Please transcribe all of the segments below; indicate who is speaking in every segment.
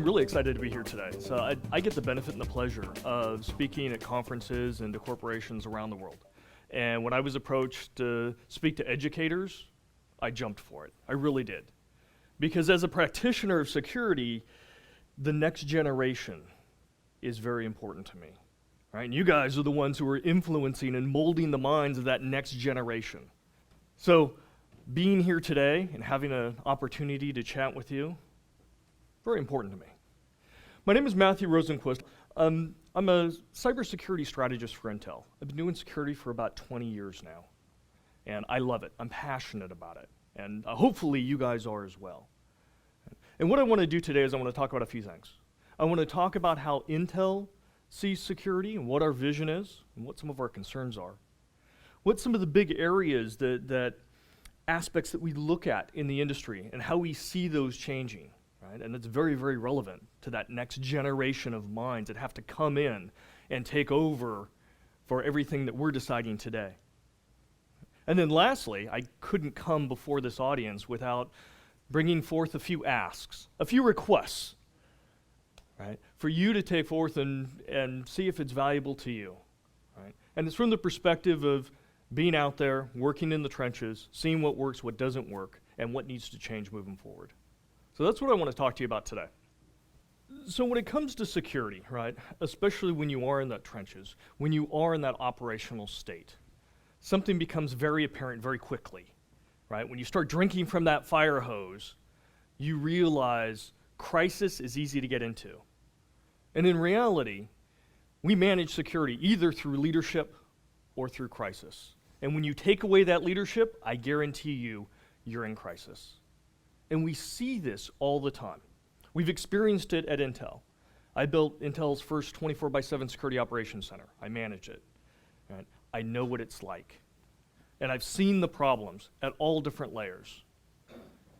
Speaker 1: really excited to be here today. So I get the benefit and the pleasure of speaking at conferences and to corporations around the world. And when I was approached to speak to educators, I jumped for it. I really did. Because as a practitioner of security, the next generation is very important to me. Right? And you guys are the ones who are influencing and molding the minds of that next generation. So being here today and having an opportunity to chat with you, very important to me. My name is Matthew Rosenquist. I'm a cybersecurity strategist for Intel. I've been doing security for about 20 years now. And I love it. I'm passionate about it. And hopefully you guys are as well. And what I want to do today is I want to talk about a few things. I want to talk about how Intel sees security and what our vision is and what some of our concerns are. What some of the big areas that aspects that we look at in the industry and how we see those changing. Right? And it's very, very relevant to that next generation of minds that have to come in and take over for everything that we're deciding today. And then lastly, I couldn't come before this audience without bringing forth a few asks, a few requests, right, for you to take forth and see if it's valuable to you. Right? And it's from the perspective of being out there, working in the trenches, seeing what works, what doesn't work, and what needs to change moving forward. So that's what I want to talk to you about today. So when it comes to security, right, especially when you are in the trenches, when you are in that operational state, something becomes very apparent very quickly, right? When you start drinking from that fire hose, you realize crisis is easy to get into. And in reality, we manage security either through leadership or through crisis. And when you take away that leadership, I guarantee you, you're in crisis. And we see this all the time. We've experienced it at Intel. I built Intel's first 24/7 security operations center. I manage it. Right? I know what it's like. And I've seen the problems at all different layers.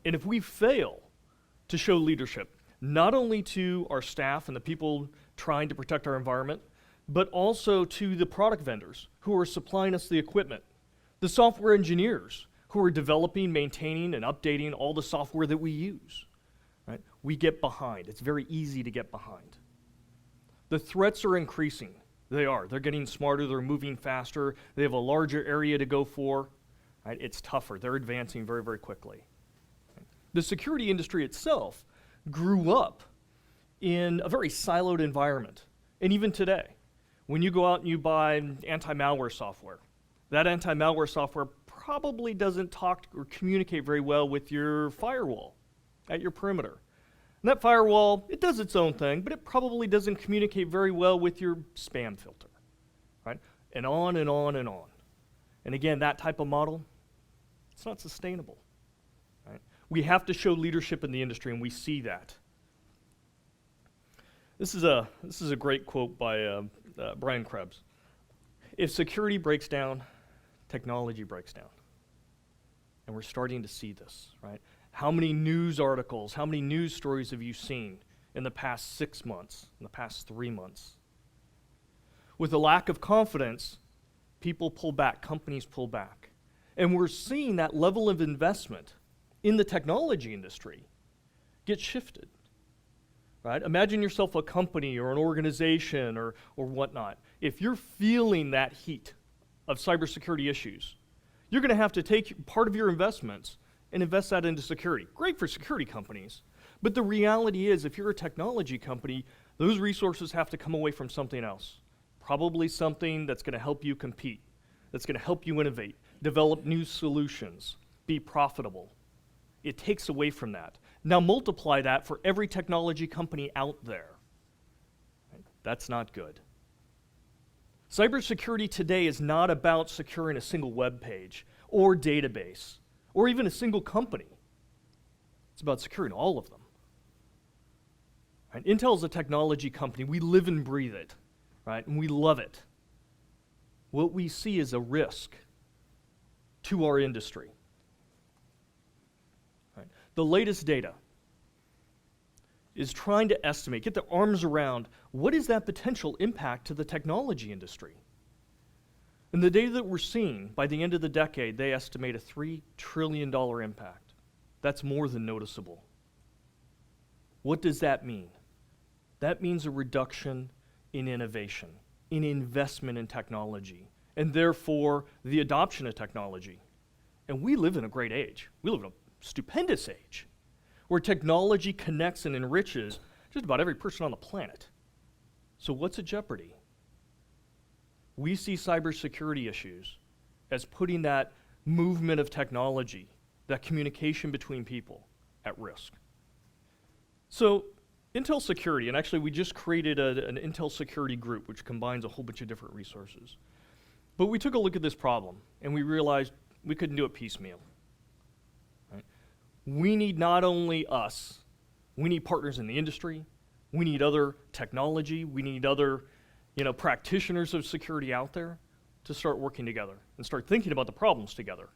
Speaker 1: And if we fail to show leadership, not only to our staff and the people trying to protect our environment, but also to the product vendors who are supplying us the equipment, the software engineers who are developing, maintaining, and updating all the software that we use. Right? We get behind. It's very easy to get behind. The threats are increasing. They are. They're getting smarter. They're moving faster. They have a larger area to go for. Right? It's tougher. They're advancing very, very quickly. Right? The security industry itself grew up in a very siloed environment. And even today, when you go out and you buy anti-malware software, that anti-malware software probably doesn't talk or communicate very well with your firewall at your perimeter. And that firewall, it does its own thing, but it probably doesn't communicate very well with your spam filter, right? And on and on and on. And again, that type of model, it's not sustainable, right? We have to show leadership in the industry, and we see that. This is a great quote by Brian Krebs. If security breaks down, technology breaks down. And we're starting to see this, right? How many news articles, how many news stories have you seen in the past 6 months, in the past 3 months? With a lack of confidence, people pull back, companies pull back. And we're seeing that level of investment in the technology industry get shifted, right? Imagine yourself a company or an organization or whatnot. If you're feeling that heat of cybersecurity issues, you're going to have to take part of your investments and invest that into security. Great for security companies, but the reality is if you're a technology company, those resources have to come away from something else. Probably something that's going to help you compete, that's going to help you innovate, develop new solutions, be profitable. It takes away from that. Now multiply that for every technology company out there. Right? That's not good. Cybersecurity today is not about securing a single web page or database or even a single company. It's about securing all of them. Right? Intel is a technology company. We live and breathe it, right? And we love it. What we see is a risk to our industry. Right? The latest data is trying to estimate, get their arms around, what is that potential impact to the technology industry? And the data that we're seeing, by the end of the decade, they estimate a $3 trillion impact. That's more than noticeable. What does that mean? that means a reduction in innovation, in investment in technology, and therefore the adoption of technology. And we live in a great age. We live in a stupendous age where technology connects and enriches just about every person on the planet. So what's at jeopardy? We see cybersecurity issues as putting that movement of technology, that communication between people, at risk. So Intel Security, and actually we just created an Intel Security group which combines a whole bunch of different resources. But we took a look at this problem and we realized we couldn't do it piecemeal. Right? We need not only us, we need partners in the industry, we need other technology, we need other practitioners of security out there to start working together and start thinking about the problems together.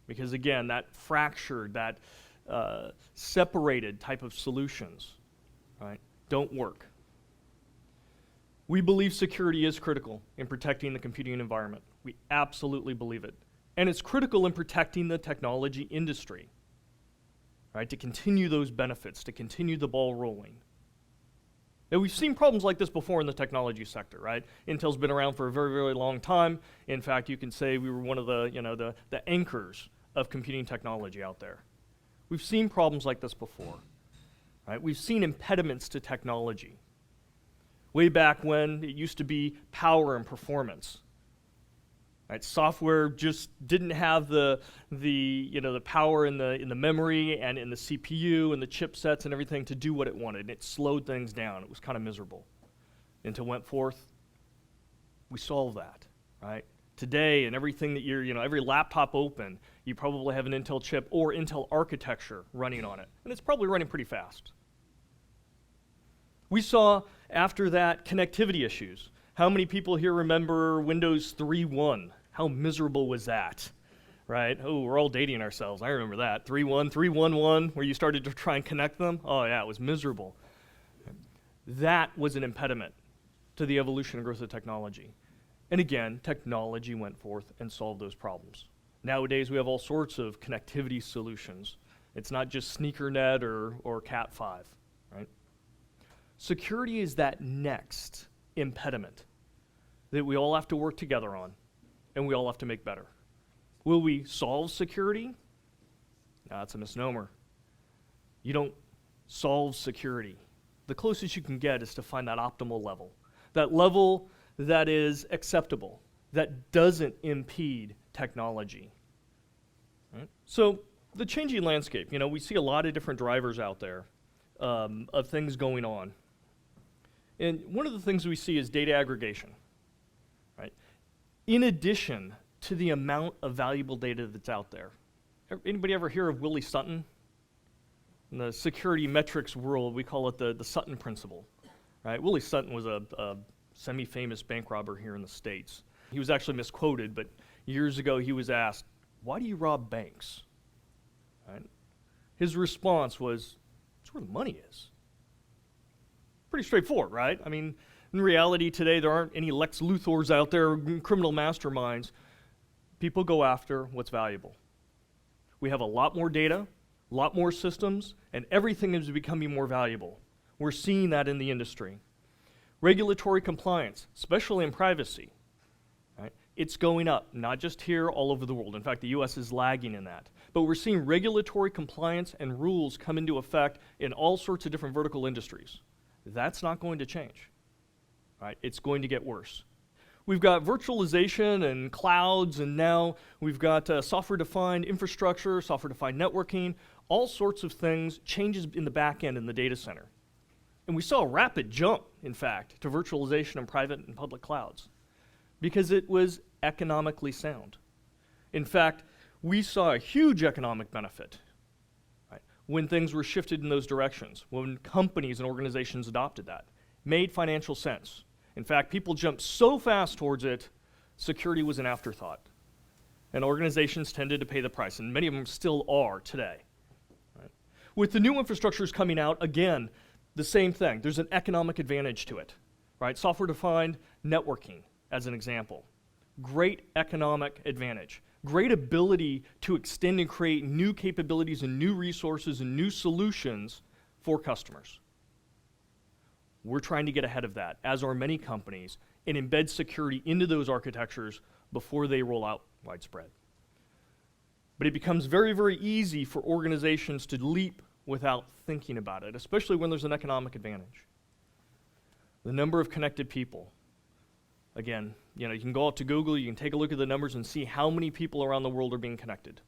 Speaker 1: Because again, that fractured, that separated type of solutions, right, don't work. We believe security is critical in protecting the computing environment. We absolutely believe it. And it's critical in protecting the technology industry, right, to continue those benefits, to continue the ball rolling. Now, we've seen problems like this before in the technology sector, right? Intel's been around for a very, very long time. In fact, you can say we were one of the anchors of computing technology out there. We've seen problems like this before, right? We've seen impediments to technology. Way back when it used to be power and performance, right? Software just didn't have the power in the memory and in the CPU and the chipsets and everything to do what it wanted. And it slowed things down. It was kind of miserable. Intel went forth. We solved that, right? Today, and everything that every laptop open, you probably have an Intel chip or Intel architecture running on it. And it's probably running pretty fast. We saw after that connectivity issues. How many people here remember Windows 3.1? How miserable was that, right? Oh, we're all dating ourselves. I remember that. 3.1, 3.1.1, where you started to try and connect them. Oh yeah, it was miserable. That was an impediment to the evolution and growth of technology. And again, technology went forth and solved those problems. Nowadays, we have all sorts of connectivity solutions. It's not just SneakerNet or Cat5, right? Security is that next impediment that we all have to work together on, and we all have to make better. Will we solve security? No, that's a misnomer. You don't solve security. The closest you can get is to find that optimal level that is acceptable, that doesn't impede technology. Right? So the changing landscape, we see a lot of different drivers out there of things going on. And one of the things we see is data aggregation, right? In addition to the amount of valuable data that's out there. Anybody ever hear of Willie Sutton? In the security metrics world, we call it the Sutton principle, right? Willie Sutton was a semi-famous bank robber here in the States. He was actually misquoted, but years ago he was asked, "Why do you rob banks?" Right? His response was, "It's where the money is." Pretty straightforward, right? I mean, in reality today, there aren't any Lex Luthors out there, criminal masterminds. People go after what's valuable. We have a lot more data, a lot more systems, and everything is becoming more valuable. We're seeing that in the industry. Regulatory compliance, especially in privacy, right? It's going up, not just here, all over the world. In fact, the US is lagging in that. But we're seeing regulatory compliance and rules come into effect in all sorts of different vertical industries. That's not going to change, right? It's going to get worse. We've got virtualization and clouds, and now we've got software-defined infrastructure, software-defined networking, all sorts of things, changes in the back end in the data center. And we saw a rapid jump, in fact, to virtualization in private and public clouds because it was economically sound. In fact, we saw a huge economic benefit when things were shifted in those directions, when companies and organizations adopted that. Made financial sense. In fact, people jumped so fast towards it, security was an afterthought. And organizations tended to pay the price, and many of them still are today. Right? With the new infrastructures coming out, again, the same thing. There's an economic advantage to it. Right? Software-defined networking, as an example. Great economic advantage. Great ability to extend and create new capabilities and new resources and new solutions for customers. We're trying to get ahead of that, as are many companies, and embed security into those architectures before they roll out widespread. But it becomes very, very easy for organizations to leap without thinking about it, especially when there's an economic advantage. The number of connected people. Again, you can go out to Google, you can take a look at the numbers and see how many people around the world are being connected.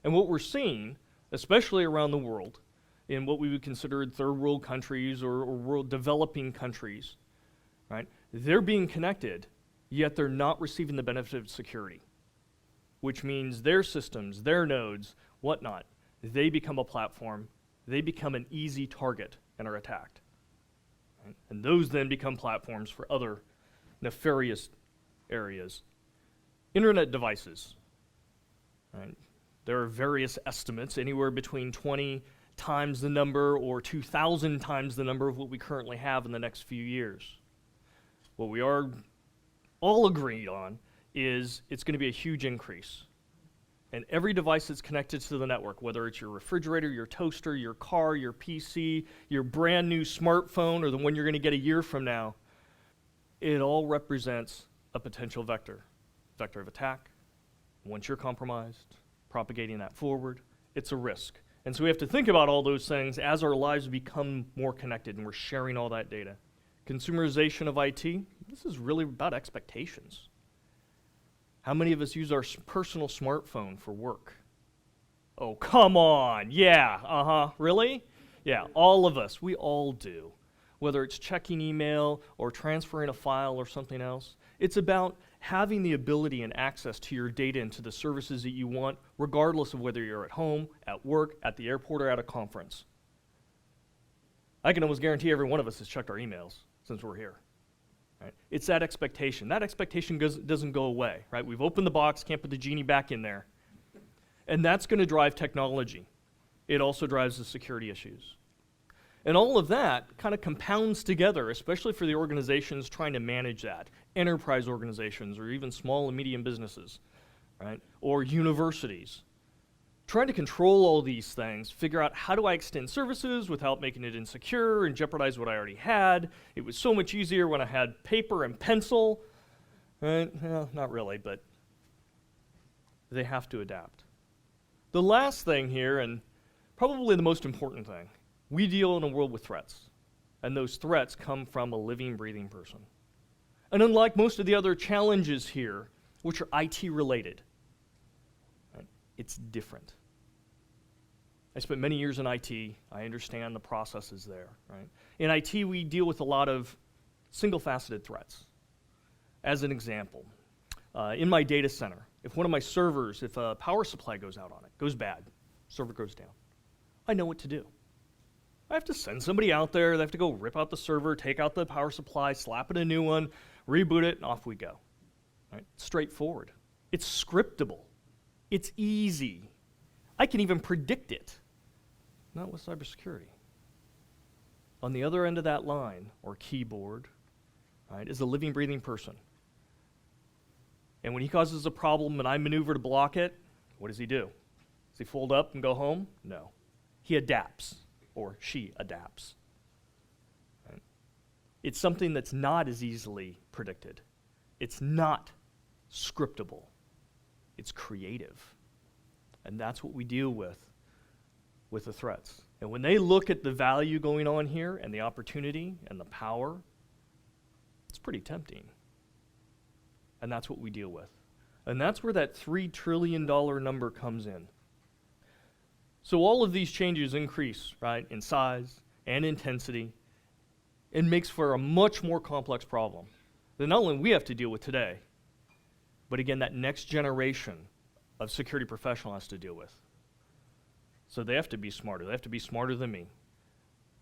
Speaker 1: And what we're seeing, especially around the world, in what we would consider third world countries or world developing countries, right? They're being connected, yet they're not receiving the benefit of security, which means their systems, their nodes, whatnot, they become a platform, they become an easy target and are attacked. Right? And those then become platforms for other nefarious areas. Internet devices. Right? There are various estimates, anywhere between 20 times the number or 2,000 times the number of what we currently have in the next few years. What we are all agreed on is it's going to be a huge increase. And every device that's connected to the network, whether it's your refrigerator, your toaster, your car, your PC, your brand new smartphone, or the one you're going to get a year from now, it all represents a potential vector of attack. Once you're compromised, propagating that forward, it's a risk. And so we have to think about all those things as our lives become more connected and we're sharing all that data. Consumerization of IT, this is really about expectations. How many of us use our personal smartphone for work? Oh, come on. Yeah, really? Yeah, all of us. We all do. Whether it's checking email or transferring a file or something else. It's about having the ability and access to your data and to the services that you want, regardless of whether you're at home, at work, at the airport, or at a conference. I can almost guarantee every one of us has checked our emails since we're here. Right? It's that expectation. That expectation doesn't go away. Right? We've opened the box, can't put the genie back in there. And that's going to drive technology. It also drives the security issues. And all of that kind of compounds together, especially for the organizations trying to manage that. Enterprise organizations or even small and medium businesses, right? Or universities. Trying to control all these things, figure out how do I extend services without making it insecure and jeopardize what I already had. It was so much easier when I had paper and pencil. Right? Well, not really, but they have to adapt. The last thing here, and probably the most important thing, we deal in a world with threats, and those threats come from a living, breathing person. And unlike most of the other challenges here, which are IT related, right, it's different. I spent many years in IT. I understand the processes there. Right? In IT, we deal with a lot of single-faceted threats. As an example, in my data center, if one of my servers, if a power supply goes out on it, goes bad, server goes down, I know what to do. I have to send somebody out there. They have to go rip out the server, take out the power supply, slap in a new one, reboot it, and off we go. Right? Straightforward. It's scriptable. It's easy. I can even predict it. Not with cybersecurity. On the other end of that line, or keyboard, right, is a living, breathing person. And when he causes a problem and I maneuver to block it, what does he do? Does he fold up and go home? No. He adapts. Or she adapts. Right? It's something that's not as easily predicted. It's not scriptable. It's creative. And that's what we deal with the threats. And when they look at the value going on here and the opportunity and the power, it's pretty tempting. And that's what we deal with. And that's where that $3 trillion number comes in. So all of these changes increase, right, in size and intensity. It makes for a much more complex problem that not only we have to deal with today, but again, that next generation of security professional has to deal with. So they have to be smarter. They have to be smarter than me,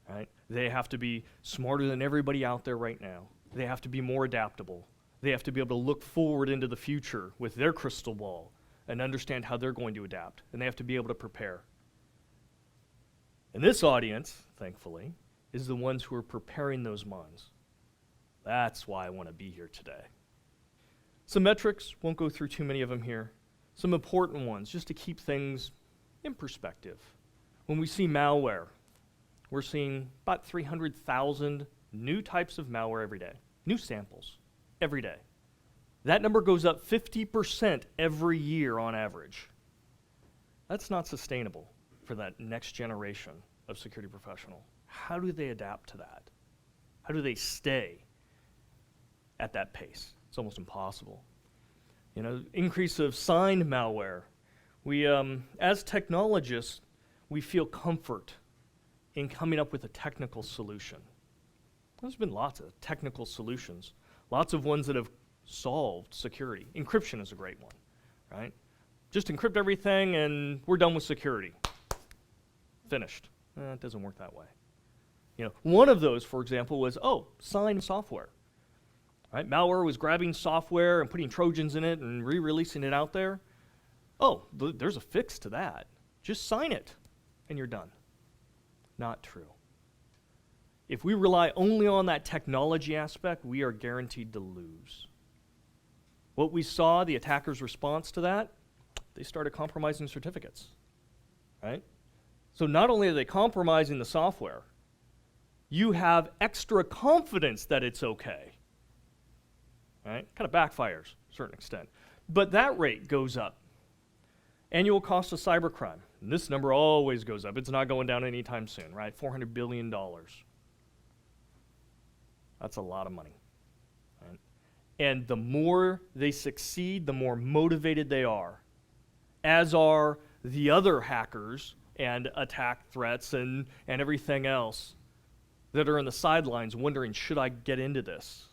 Speaker 1: right? They have to be smarter than everybody out there right now. They have to be more adaptable. They have to be able to look forward into the future with their crystal ball and understand how they're going to adapt. And they have to be able to prepare. And this audience, thankfully, is the ones who are preparing those minds. That's why I want to be here today. Some metrics, won't go through too many of them here. Some important ones, just to keep things in perspective. When we see malware, we're seeing about 300,000 new types of malware every day, new samples every day. That number goes up 50% every year on average. That's not sustainable for that next generation of security professional. How do they adapt to that? How do they stay at that pace? It's almost impossible. You know, increase of signed malware. We, as technologists, we feel comfort in coming up with a technical solution. There's been lots of technical solutions, lots of ones that have solved security. Encryption is a great one, right? Just encrypt everything and we're done with security. Finished. It doesn't work that way. You know, one of those, for example, was, signed software. Right? Malware was grabbing software and putting Trojans in it and re-releasing it out there. There's a fix to that. Just sign it and you're done. Not true. If we rely only on that technology aspect, we are guaranteed to lose. What we saw, the attacker's response to that, they started compromising certificates, right? So not only are they compromising the software, you have extra confidence that it's okay, right? Kind of backfires to a certain extent. But that rate goes up. Annual cost of cybercrime. And this number always goes up. It's not going down anytime soon, right? $400 billion. That's a lot of money. Right? And the more they succeed, the more motivated they are, as are the other hackers and attack threats and everything else that are on the sidelines wondering, should I get into this?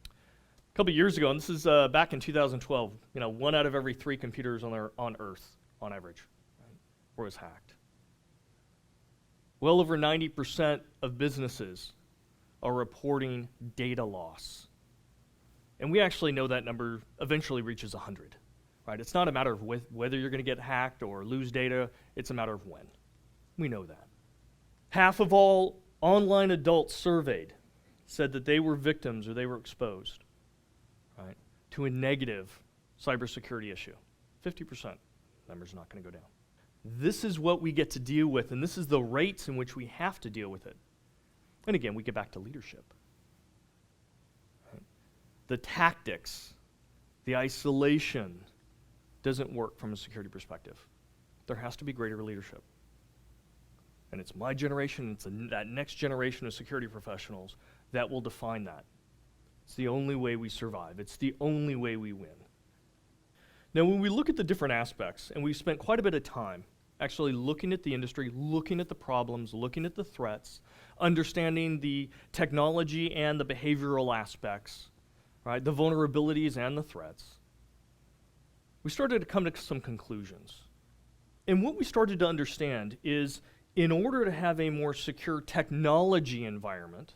Speaker 1: A couple years ago, and this is back in 2012, 1 out of every 3 computers on Earth, on average, right, was hacked. Well over 90% of businesses are reporting data loss. And we actually know that number eventually reaches 100. Right? It's not a matter of whether you're going to get hacked or lose data, it's a matter of when. We know that. Half of all online adults surveyed said that they were victims or they were exposed, right, to a negative cybersecurity issue. 50%. Number's not going to go down. This is what we get to deal with, and this is the rates in which we have to deal with it. And again, we get back to leadership. Right? The tactics, the isolation doesn't work from a security perspective. There has to be greater leadership. And it's my generation, it's that next generation of security professionals that will define that. It's the only way we survive. It's the only way we win. Now, when we look at the different aspects, and we've spent quite a bit of time actually looking at the industry, looking at the problems, looking at the threats, understanding the technology and the behavioral aspects, right, the vulnerabilities and the threats, we started to come to some conclusions. And what we started to understand is, in order to have a more secure technology environment,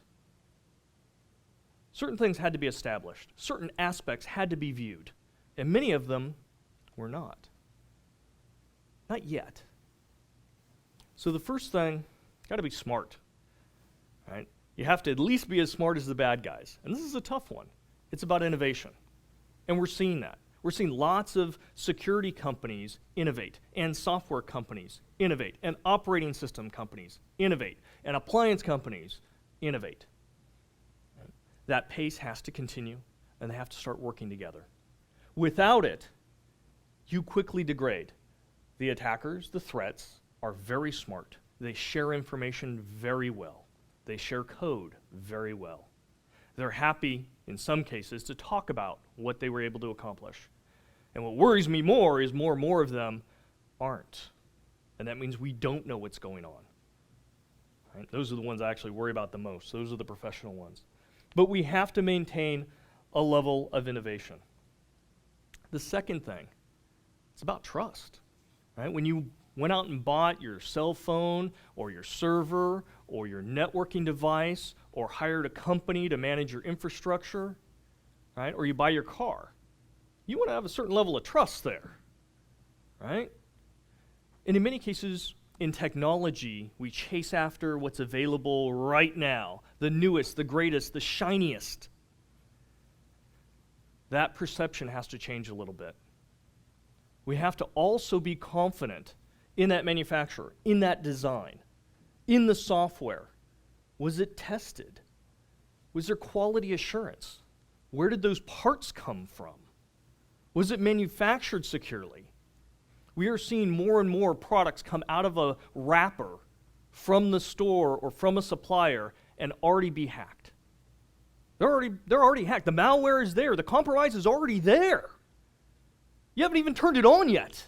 Speaker 1: certain things had to be established. Certain aspects had to be viewed. And many of them were not. Not yet. So the first thing, got to be smart. Right? You have to at least be as smart as the bad guys. And this is a tough one. It's about innovation. And we're seeing that. We're seeing lots of security companies innovate, and software companies innovate, and operating system companies innovate, and appliance companies innovate. That pace has to continue, and they have to start working together. Without it, you quickly degrade. The attackers, the threats, are very smart. They share information very well. They share code very well. They're happy, in some cases, to talk about what they were able to accomplish. And what worries me more is more and more of them aren't. And that means we don't know what's going on. Right? Those are the ones I actually worry about the most. Those are the professional ones. But we have to maintain a level of innovation. The second thing, it's about trust. Right? When you went out and bought your cell phone or your server or your networking device or hired a company to manage your infrastructure, right? Or you buy your car, you want to have a certain level of trust there, right? And in many cases, in technology, we chase after what's available right now, the newest, the greatest, the shiniest. That perception has to change a little bit. We have to also be confident in that manufacturer, in that design, in the software? Was it tested? Was there quality assurance? Where did those parts come from? Was it manufactured securely? We are seeing more and more products come out of a wrapper from the store or from a supplier and already be hacked. They're already hacked. The malware is there. The compromise is already there. You haven't even turned it on yet.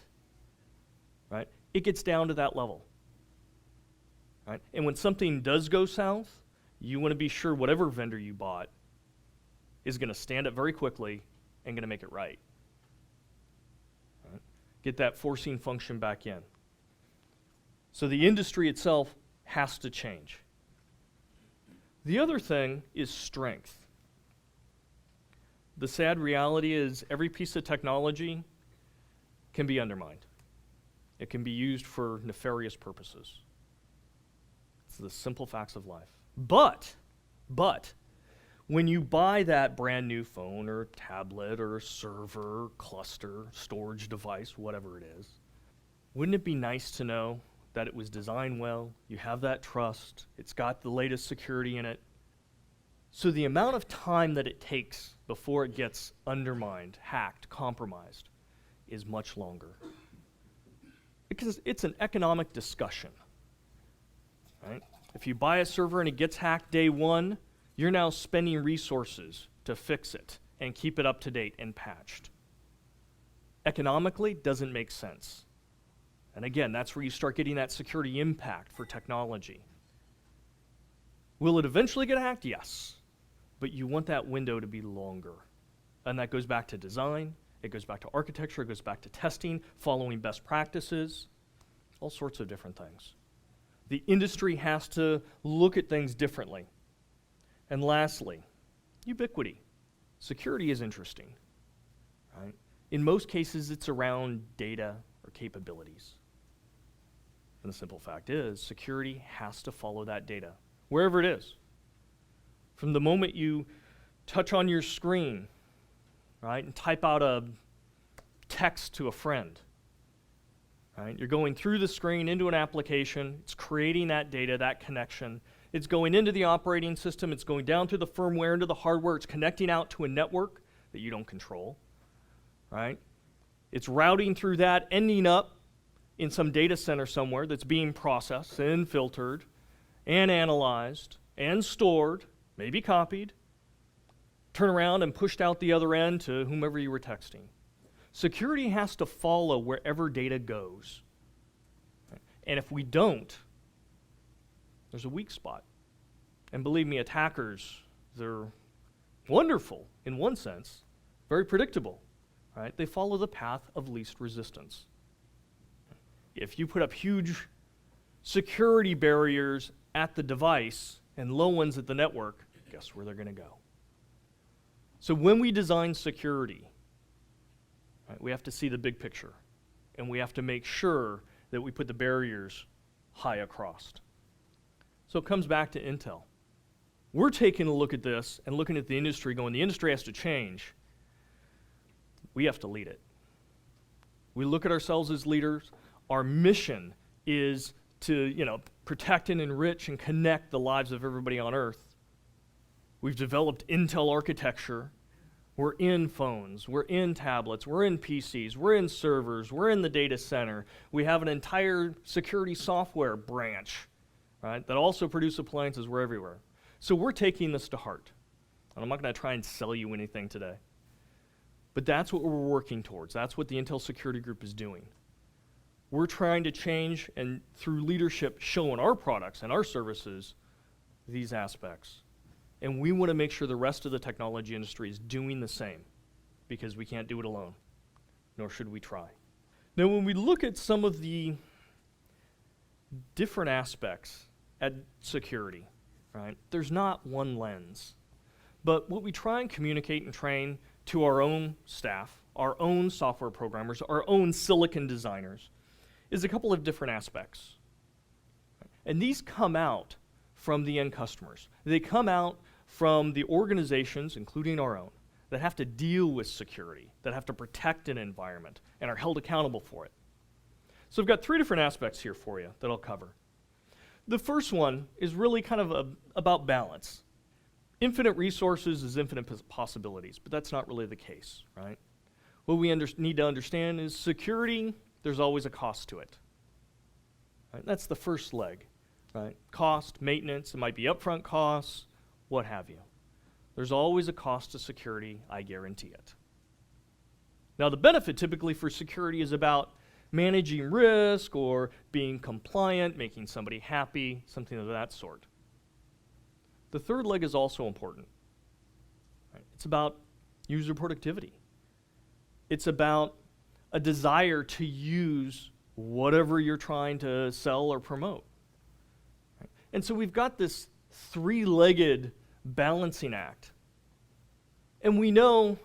Speaker 1: Right? It gets down to that level. Right? And when something does go south, you want to be sure whatever vendor you bought is going to stand up very quickly and going to make it right. Right? Get that forcing function back in. So the industry itself has to change. The other thing is strength. The sad reality is every piece of technology can be undermined. It can be used for nefarious purposes. It's the simple facts of life. But, when you buy that brand new phone or tablet or server, cluster, storage device, whatever it is, wouldn't it be nice to know that it was designed well, you have that trust, it's got the latest security in it? So the amount of time that it takes before it gets undermined, hacked, compromised is much longer. Because it's an economic discussion. Right? If you buy a server and it gets hacked day one, you're now spending resources to fix it and keep it up to date and patched. Economically, doesn't make sense. And again, that's where you start getting that security impact for technology. Will it eventually get hacked? Yes. But you want that window to be longer. And that goes back to design, it goes back to architecture, it goes back to testing, following best practices, all sorts of different things. The industry has to look at things differently. And lastly, ubiquity. Security is interesting. Right? In most cases, it's around data or capabilities. And the simple fact is, security has to follow that data, wherever it is. From the moment you touch on your screen, right, and type out a text to a friend, right, you're going through the screen into an application, it's creating that data, that connection, it's going into the operating system, it's going down through the firmware, into the hardware, it's connecting out to a network that you don't control, right? It's routing through that, ending up in some data center somewhere that's being processed and filtered and analyzed and stored, maybe copied, turn around and pushed out the other end to whomever you were texting. Security has to follow wherever data goes. And if we don't, there's a weak spot. And believe me, attackers, they're wonderful in one sense, very predictable. Right? They follow the path of least resistance. If you put up huge security barriers at the device and low ones at the network, guess where they're going to go? So when we design security, right, we have to see the big picture, and we have to make sure that we put the barriers high across. So it comes back to Intel. We're taking a look at this and looking at the industry going, the industry has to change. We have to lead it. We look at ourselves as leaders. Our mission is to, protect and enrich and connect the lives of everybody on Earth. We've developed Intel architecture. We're in phones, we're in tablets, we're in PCs, we're in servers, we're in the data center. We have an entire security software branch, right, that also produce appliances. We're everywhere. So we're taking this to heart. And I'm not going to try and sell you anything today. But that's what we're working towards. That's what the Intel Security Group is doing. We're trying to change and through leadership show in our products and our services these aspects. And we want to make sure the rest of the technology industry is doing the same because we can't do it alone, nor should we try. Now, when we look at some of the different aspects at security, right, there's not one lens. But what we try and communicate and train to our own staff, our own software programmers, our own silicon designers, is a couple of different aspects. And these come out from the end customers. They come out from the organizations, including our own, that have to deal with security, that have to protect an environment, and are held accountable for it. So I've got three different aspects here for you that I'll cover. The first one is really kind of about balance. Infinite resources is infinite possibilities, but that's not really the case, right? What we need to understand is security, there's always a cost to it. Right? That's the first leg, right? Cost, maintenance, it might be upfront costs, what have you. There's always a cost to security, I guarantee it. Now the benefit typically for security is about managing risk or being compliant, making somebody happy, something of that sort. The third leg is also important. Right? It's about user productivity. It's about a desire to use whatever you're trying to sell or promote. Right? And so we've got this three-legged balancing act. And we know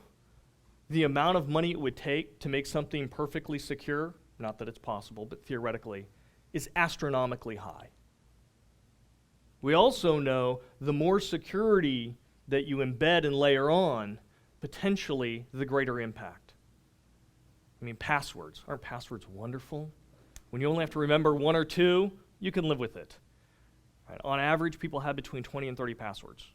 Speaker 1: the amount of money it would take to make something perfectly secure, not that it's possible, but theoretically, is astronomically high. We also know the more security that you embed and layer on, potentially the greater impact. I mean, passwords. Aren't passwords wonderful? When you only have to remember one or two, you can live with it. Right? On average, people have between 20 and 30 passwords.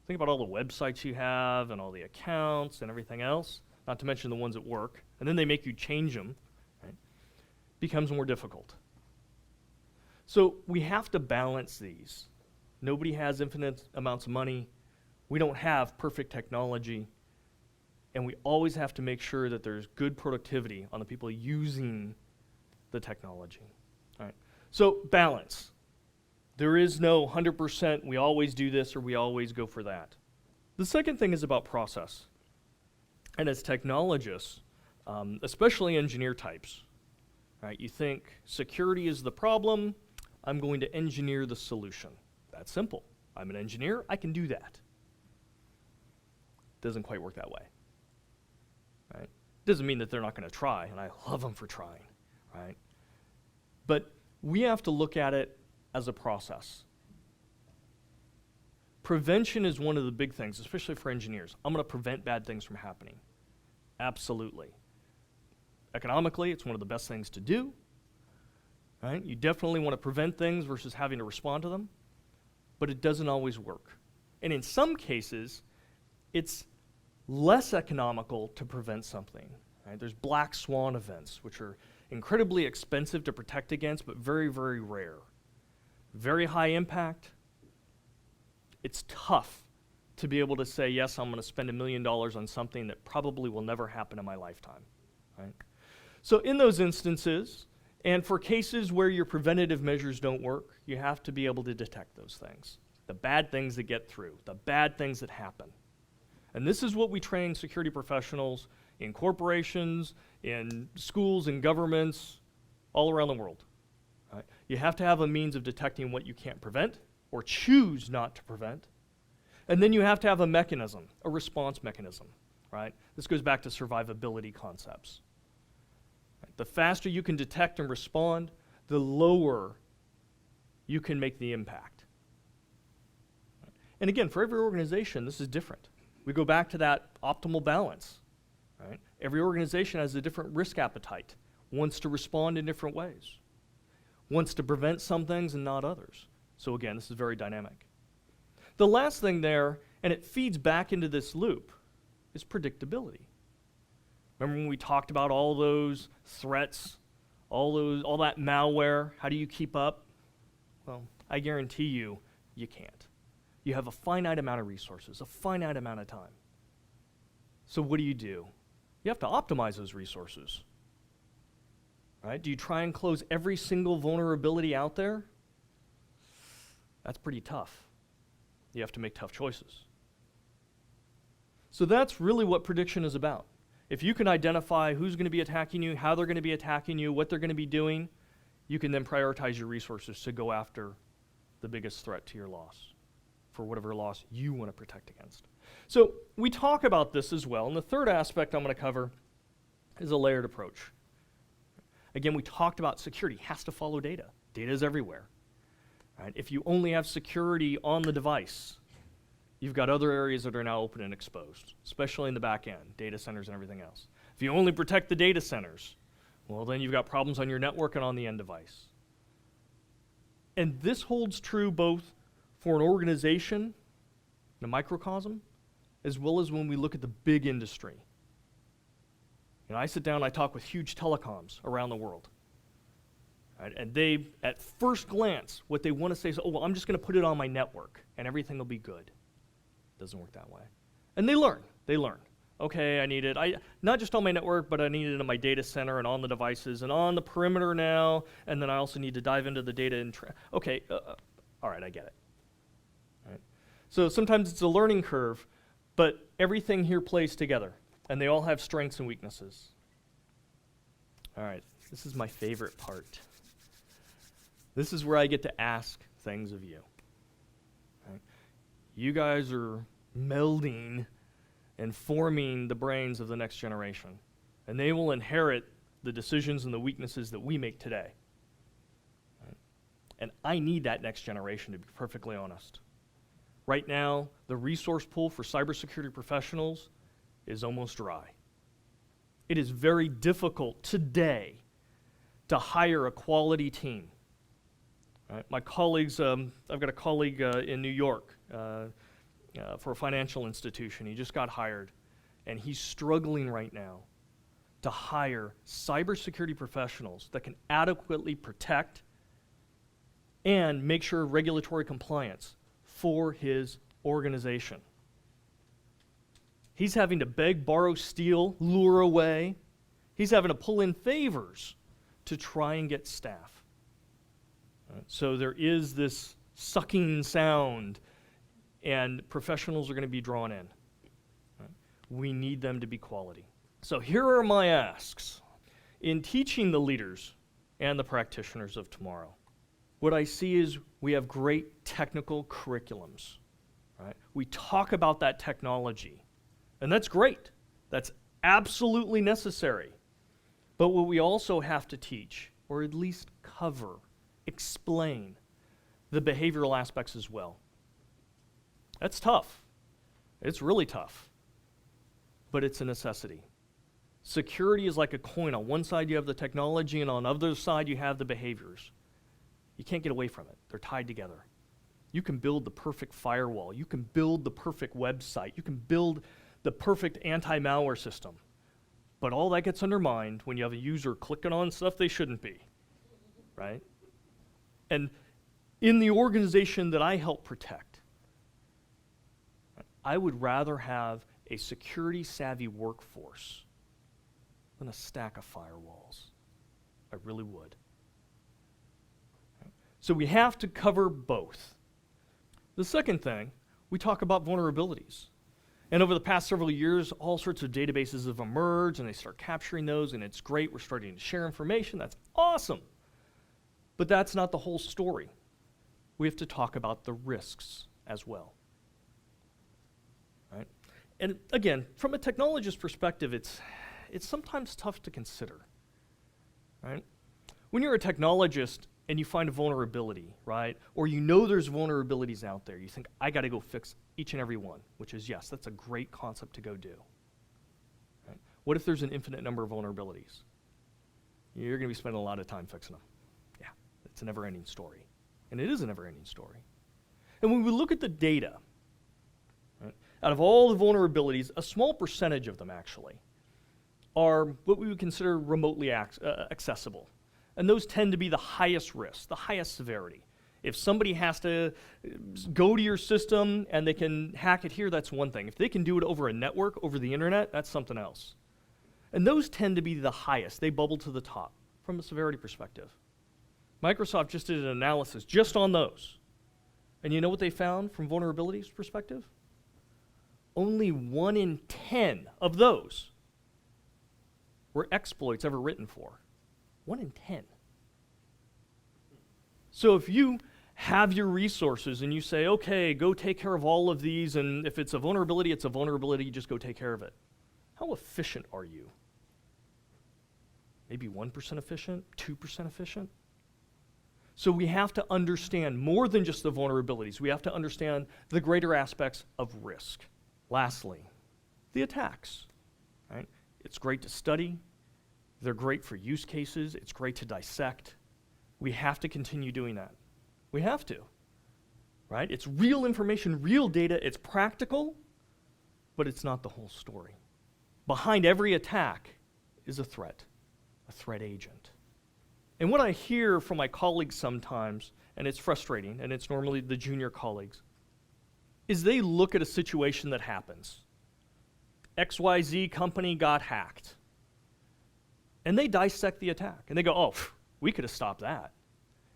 Speaker 1: Think about all the websites you have and all the accounts and everything else, not to mention the ones at work, and then they make you change them. Right? Becomes more difficult. So we have to balance these. Nobody has infinite amounts of money. We don't have perfect technology. And we always have to make sure that there's good productivity on the people using the technology. All right. So balance. There is no 100% we always do this or we always go for that. The second thing is about process. And as technologists, especially engineer types, right, you think security is the problem, I'm going to engineer the solution. That's simple. I'm an engineer, I can do that. Doesn't quite work that way. Right? Doesn't mean that they're not going to try, and I love them for trying, right? But we have to look at it as a process. Prevention is one of the big things, especially for engineers. I'm going to prevent bad things from happening. Absolutely. Economically, it's one of the best things to do. Right? You definitely want to prevent things versus having to respond to them, but it doesn't always work. And in some cases, it's less economical to prevent something. Right? There's black swan events, which are incredibly expensive to protect against, but very, very rare. Very high impact. It's tough to be able to say, yes, I'm going to spend $1 million on something that probably will never happen in my lifetime. Right? So in those instances, and for cases where your preventative measures don't work, you have to be able to detect those things. The bad things that get through, the bad things that happen. And this is what we train security professionals in corporations, in schools, in governments, all around the world. Right? You have to have a means of detecting what you can't prevent or choose not to prevent. And then you have to have a mechanism, a response mechanism. Right? This goes back to survivability concepts. Right? The faster you can detect and respond, the lower you can make the impact. Right? And again, for every organization, this is different. We go back to that optimal balance. Right? Every organization has a different risk appetite, wants to respond in different ways, wants to prevent some things and not others. So again, this is very dynamic. The last thing there, and it feeds back into this loop, is predictability. Remember when we talked about all those threats, all that malware, how do you keep up? Well, I guarantee you, you can't. You have a finite amount of resources, a finite amount of time. So what do? You have to optimize those resources. Right? Do you try and close every single vulnerability out there? That's pretty tough. You have to make tough choices. So that's really what prediction is about. If you can identify who's going to be attacking you, how they're going to be attacking you, what they're going to be doing, you can then prioritize your resources to go after the biggest threat to your loss, for whatever loss you want to protect against. So we talk about this as well, and the third aspect I'm going to cover is a layered approach. Again, we talked about security has to follow data. Data is everywhere. Right? If you only have security on the device, you've got other areas that are now open and exposed, especially in the back end, data centers and everything else. If you only protect the data centers, well, then you've got problems on your network and on the end device. And this holds true both for an organization, a microcosm, as well as when we look at the big industry. I sit down and I talk with huge telecoms around the world. Right? And they, at first glance, what they want to say is, oh, well, I'm just going to put it on my network and everything will be good. Doesn't work that way. And they learn. Okay, I need it, not just on my network, but I need it in my data center and on the devices and on the perimeter now, and then I also need to dive into the data and, okay, all right, I get it. All right. So sometimes it's a learning curve, but everything here plays together, and they all have strengths and weaknesses. All right, this is my favorite part. This is where I get to ask things of you. Right? You guys are melding and forming the brains of the next generation. And they will inherit the decisions and the weaknesses that we make today. Right? And I need that next generation, to be perfectly honest. Right now, the resource pool for cybersecurity professionals is almost dry. It is very difficult today to hire a quality team. Right? My colleagues, I've got a colleague in New York, for a financial institution. He just got hired, and he's struggling right now to hire cybersecurity professionals that can adequately protect and make sure regulatory compliance for his organization. He's having to beg, borrow, steal, lure away. He's having to pull in favors to try and get staff. So there is this sucking sound, and professionals are going to be drawn in. Right? We need them to be quality. So here are my asks. In teaching the leaders and the practitioners of tomorrow, what I see is we have great technical curriculums. Right? We talk about that technology, and that's great. That's absolutely necessary. But what we also have to teach, or at least cover, explain, the behavioral aspects as well. That's tough. It's really tough. But it's a necessity. Security is like a coin. On one side you have the technology, and on the other side you have the behaviors. You can't get away from it. They're tied together. You can build the perfect firewall. You can build the perfect website. You can build the perfect anti-malware system. But all that gets undermined when you have a user clicking on stuff they shouldn't be, right? And in the organization that I help protect, I would rather have a security-savvy workforce than a stack of firewalls. I really would. So we have to cover both. The second thing, we talk about vulnerabilities. And over the past several years, all sorts of databases have emerged, and they start capturing those, and it's great. We're starting to share information. That's awesome. But that's not the whole story. We have to talk about the risks as well. Right? And again, from a technologist perspective, it's sometimes tough to consider. Right? When you're a technologist and you find a vulnerability, right, or you know there's vulnerabilities out there, you think, I got to go fix each and every one, which is, yes, that's a great concept to go do. Right? What if there's an infinite number of vulnerabilities? You're going to be spending a lot of time fixing them. Yeah, it's a never-ending story. And it is a never-ending story. And when we look at the data, right, out of all the vulnerabilities, a small percentage of them actually are what we would consider remotely accessible. And those tend to be the highest risk, the highest severity. If somebody has to go to your system and they can hack it here, that's one thing. If they can do it over a network, over the internet, that's something else. And those tend to be the highest. They bubble to the top from a severity perspective. Microsoft just did an analysis just on those. And you know what they found from vulnerabilities perspective? Only 1 in 10 of those were exploits ever written for. 1 in 10. So if you have your resources and you say, okay, go take care of all of these, and if it's a vulnerability, it's a vulnerability, just go take care of it. How efficient are you? Maybe 1% efficient, 2% efficient? So we have to understand more than just the vulnerabilities. We have to understand the greater aspects of risk. Lastly, the attacks. Right? It's great to study. They're great for use cases. It's great to dissect. We have to continue doing that. We have to, right? It's real information, real data. It's practical, but it's not the whole story. Behind every attack is a threat agent. And what I hear from my colleagues sometimes, and it's frustrating, and it's normally the junior colleagues, is they look at a situation that happens. XYZ company got hacked. And they dissect the attack. And they go, oh, we could have stopped that.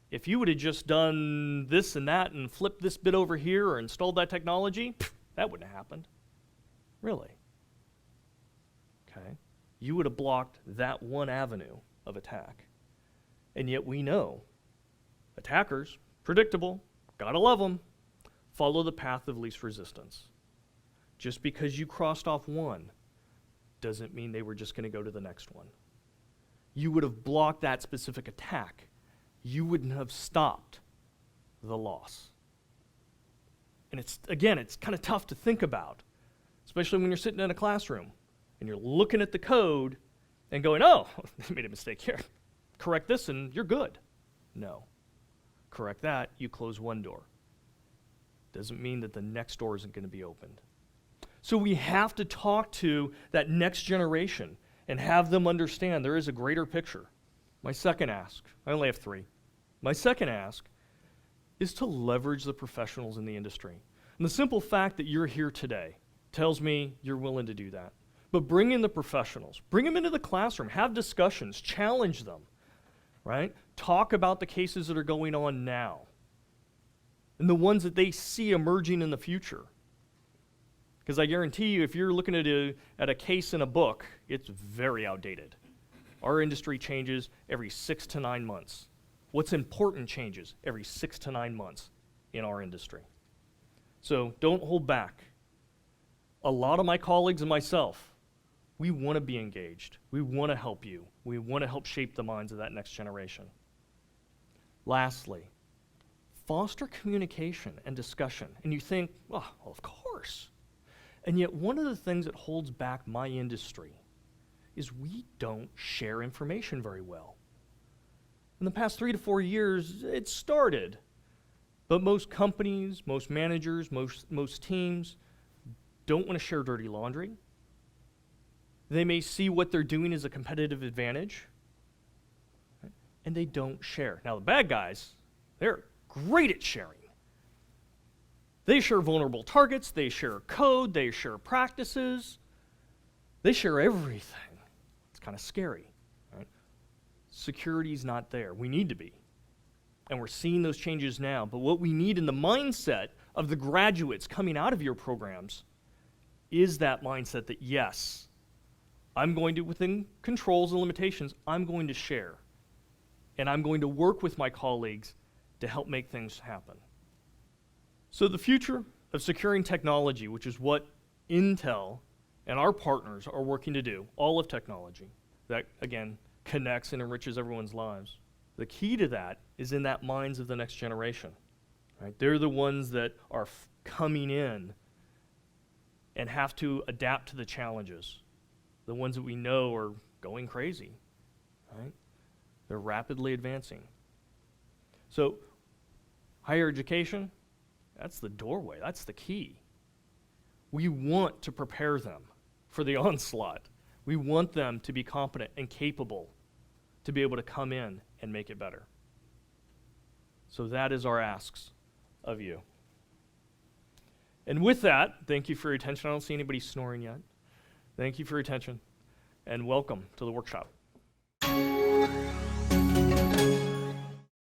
Speaker 1: If you would have just done this and that and flipped this bit over here or installed that technology, that wouldn't have happened. Really? Okay. You would have blocked that one avenue of attack. And yet we know attackers, predictable, gotta love them, follow the path of least resistance. Just because you crossed off one doesn't mean they were just going to go to the next one. You would have blocked that specific attack. You wouldn't have stopped the loss. And it's kind of tough to think about, especially when you're sitting in a classroom and you're looking at the code and going, oh, they made a mistake here. Correct this and you're good. No. Correct that, you close one door. Doesn't mean that the next door isn't going to be opened. So we have to talk to that next generation and have them understand there is a greater picture. My second ask, I only have 3. My second ask is to leverage the professionals in the industry. And the simple fact that you're here today tells me you're willing to do that. But bring in the professionals. Bring them into the classroom. Have discussions. Challenge them. Right? Talk about the cases that are going on now and the ones that they see emerging in the future. Because I guarantee you, if you're looking at a case in a book, it's very outdated. Our industry changes every 6 to 9 months. What's important changes every 6 to 9 months in our industry. So don't hold back. A lot of my colleagues and myself, we want to be engaged. We want to help you. We want to help shape the minds of that next generation. Lastly, foster communication and discussion. And you think, well, of course. And yet one of the things that holds back my industry is we don't share information very well. In the past 3 to 4 years, it started. But most companies, most managers, most teams don't want to share dirty laundry. They may see what they're doing as a competitive advantage, and they don't share. Now, the bad guys, they're great at sharing. They share vulnerable targets, they share code, they share practices, they share everything. It's kind of scary, right? Security's not there. We need to be. And we're seeing those changes now. But what we need in the mindset of the graduates coming out of your programs is that mindset that, yes, I'm going to, within controls and limitations, I'm going to share. And I'm going to work with my colleagues to help make things happen. So the future of securing technology, which is what Intel and our partners are working to do, all of technology, that, again, connects and enriches everyone's lives. The key to that is in that minds of the next generation. Right? They're the ones that are coming in and have to adapt to the challenges. The ones that we know are going crazy. Right? They're rapidly advancing. So higher education, that's the doorway. That's the key. We want to prepare them for the onslaught. We want them to be competent and capable to be able to come in and make it better. So that is our asks of you. And with that, thank you for your attention. I don't see anybody snoring yet. Thank you for your attention, and welcome to the workshop.